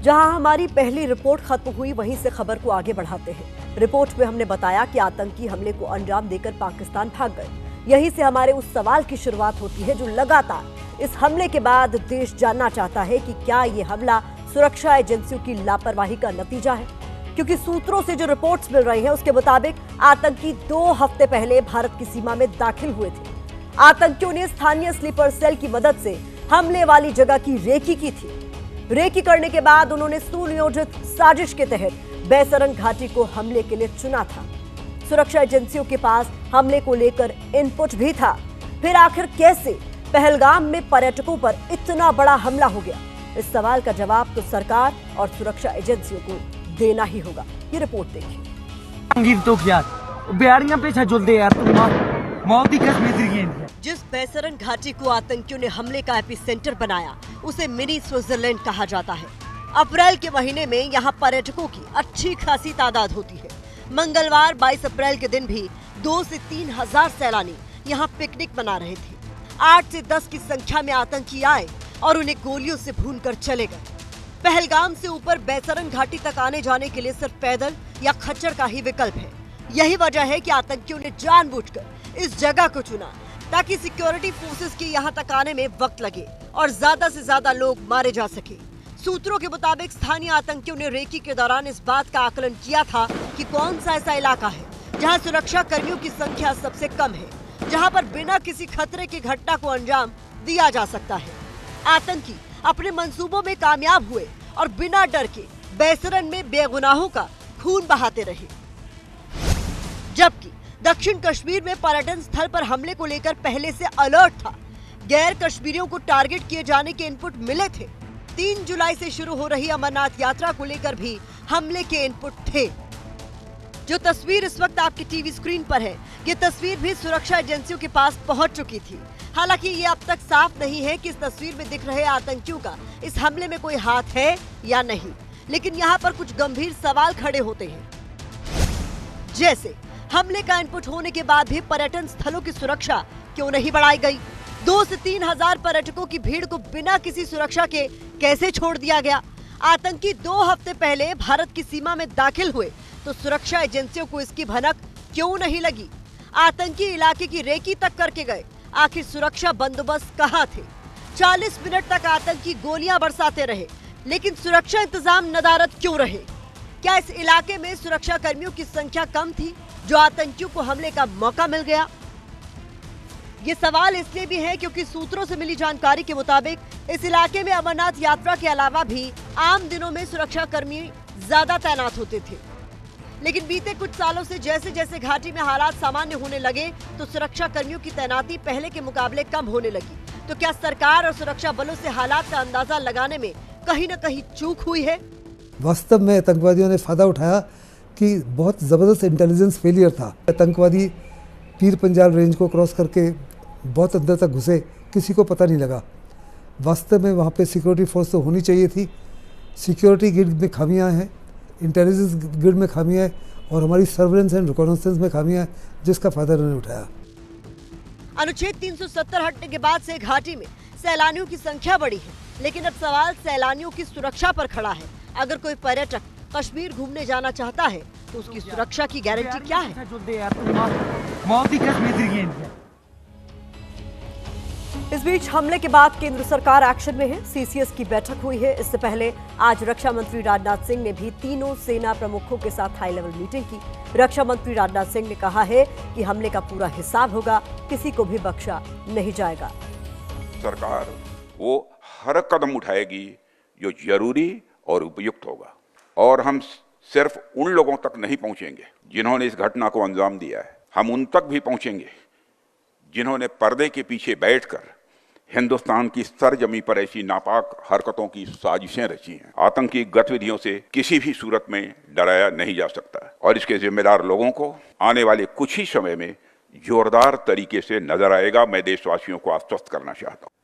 जहां हमारी पहली रिपोर्ट खत्म हुई, वहीं से खबर को आगे बढ़ाते हैं। रिपोर्ट में हमने बताया कि आतंकी हमले को अंजाम देकर पाकिस्तान भाग गए। यहीं से हमारे उस सवाल की शुरुआत होती है जो लगातार इस हमले के बाद देश जानना चाहता है कि क्या ये हमला सुरक्षा एजेंसियों की लापरवाही का नतीजा है। क्योंकि सूत्रों से जो रिपोर्ट्स मिल रही हैं उसके मुताबिक आतंकी 2 हफ्ते पहले भारत की सीमा में दाखिल हुए थे। आतंकियों ने स्थानीय स्लीपर सेल की मदद से हमले वाली जगह की रेकी की थी। रेकी करने के बाद उन्होंने सुनियोजित साजिश के तहत बैसरन घाटी को हमले के लिए चुना था। सुरक्षा एजेंसियों के पास हमले को लेकर इनपुट भी था। फिर आखिर कैसे पहलगाम में पर्यटकों पर इतना बड़ा हमला हो गया? इस सवाल का जवाब तो सरकार और सुरक्षा एजेंसियों को देना ही होगा। ये रिपोर्ट देखिए। तो क्या बिहारियां पीछे जुलते यार, तुम मौत ही कसम। जिस बैसरन घाटी को आतंकियों ने हमले का एपिसेंटर बनाया उसे मिनी स्विट्जरलैंड कहा जाता है। अप्रैल के महीने में यहाँ पर्यटकों की अच्छी खासी तादाद होती है। मंगलवार 22 अप्रैल के दिन भी 2 से 3 हजार सैलानी यहाँ पिकनिक मना रहे थे। 8 से 10 की संख्या में आतंकी आए और उन्हें गोलियों से भूनकर चले गए। पहलगाम से ऊपर बैसरन घाटी तक आने जाने के लिए सिर्फ पैदल या खच्चर का ही विकल्प है। यही वजह है कि आतंकियों ने जानबूझकर इस जगह को चुना ताकि सिक्योरिटी फोर्सेस के यहाँ तक आने में वक्त लगे और ज्यादा से ज्यादा लोग मारे जा सके। सूत्रों के मुताबिक स्थानीय आतंकियों ने रेकी के दौरान इस बात का आकलन किया था कि कौन सा ऐसा इलाका है जहाँ सुरक्षा कर्मियों की संख्या सबसे कम है, जहाँ पर बिना किसी खतरे की घटना को अंजाम दिया जा सकता है। आतंकी अपने मंसूबों में कामयाब हुए और बिना डर के बैसरन में बेगुनाहों का खून बहाते रहे। जबकि दक्षिण कश्मीर में पर्यटन स्थल पर हमले को लेकर पहले से अलर्ट था। गैर कश्मीरियों को टारगेट किए जाने के इनपुट मिले थे। 3 जुलाई से शुरू हो रही अमरनाथ यात्रा को लेकर भी हमले के इनपुट थे। जो तस्वीर इस वक्त आपकी टीवी स्क्रीन पर है, ये तस्वीर भी सुरक्षा एजेंसियों के पास पहुंच चुकी थी। हालांकि ये अब तक साफ नहीं है कि इस तस्वीर में दिख रहे आतंकियों का इस हमले में कोई हाथ है या नहीं, लेकिन यहाँ पर कुछ गंभीर सवाल खड़े होते हैं। जैसे हमले का इनपुट होने के बाद भी पर्यटन स्थलों की सुरक्षा क्यों नहीं बढ़ाई गई? 2 से 3 हजार पर्यटकों की भीड़ को बिना किसी सुरक्षा के कैसे छोड़ दिया गया? आतंकी 2 हफ्ते पहले भारत की सीमा में दाखिल हुए तो सुरक्षा एजेंसियों को इसकी भनक क्यों नहीं लगी? आतंकी इलाके की रेकी तक करके गए, आखिर सुरक्षा बंदोबस्त कहाँ थे? 40 मिनट तक आतंकी गोलियां बरसाते रहे, लेकिन सुरक्षा इंतजाम नदारद क्यों रहे? क्या इस इलाके में सुरक्षा कर्मियों की संख्या कम थी जो आतंकियों को हमले का मौका मिल गया? ये सवाल इसलिए भी है क्योंकि सूत्रों से मिली जानकारी के मुताबिक इस इलाके में अमरनाथ यात्रा के अलावा भी आम दिनों में सुरक्षा कर्मी ज्यादा तैनात होते थे। लेकिन बीते कुछ सालों से जैसे जैसे घाटी में हालात सामान्य होने लगे तो सुरक्षा कर्मियों की तैनाती पहले के मुकाबले कम होने लगी। तो क्या सरकार और सुरक्षा बलों से हालात का अंदाजा लगाने में कहीं न कहीं चूक हुई है? वास्तव में आतंकवादियों ने फायदा उठाया कि बहुत ज़बरदस्त इंटेलिजेंस फेलियर था। आतंकवादी पीर पंजाल रेंज को क्रॉस करके बहुत अंदर तक घुसे, किसी को पता नहीं लगा। वास्तव में वहाँ पे सिक्योरिटी फोर्स तो होनी चाहिए थी। सिक्योरिटी ग्रिड में खामियां हैं, इंटेलिजेंस ग्रिड में खामियां हैं और हमारी सर्वेलेंस एंड रिकॉनेसेंस में खामियां हैं, जिसका फायदा उन्होंने उठाया। अनुच्छेद 370 हटने के बाद से घाटी में सैलानियों की संख्या बढ़ी है, लेकिन अब सवाल सैलानियों की सुरक्षा पर खड़ा है। अगर कोई पर्यटक कश्मीर घूमने जाना चाहता है तो उसकी सुरक्षा की गारंटी क्या है? इस बीच हमले के बाद केंद्र सरकार एक्शन में है। सीसीएस की बैठक हुई है। इससे पहले आज रक्षा मंत्री राजनाथ सिंह ने भी तीनों सेना प्रमुखों के साथ हाई लेवल मीटिंग की। रक्षा मंत्री राजनाथ सिंह ने कहा है कि हमले का पूरा हिसाब होगा, किसी को भी बख्शा नहीं जाएगा। सरकार वो हर कदम उठाएगी जो जरूरी और उपयुक्त होगा, और हम सिर्फ उन लोगों तक नहीं पहुंचेंगे जिन्होंने इस घटना को अंजाम दिया है। हम उन तक भी पहुंचेंगे जिन्होंने पर्दे के पीछे बैठकर हिंदुस्तान की सरजमी पर ऐसी नापाक हरकतों की साजिशें रची हैं। आतंकी गतिविधियों से किसी भी सूरत में डराया नहीं जा सकता और इसके जिम्मेदार लोगों को आने वाले कुछ ही समय में जोरदार तरीके से नजर आएगा। मैं देशवासियों को आश्वस्त करना चाहता हूं।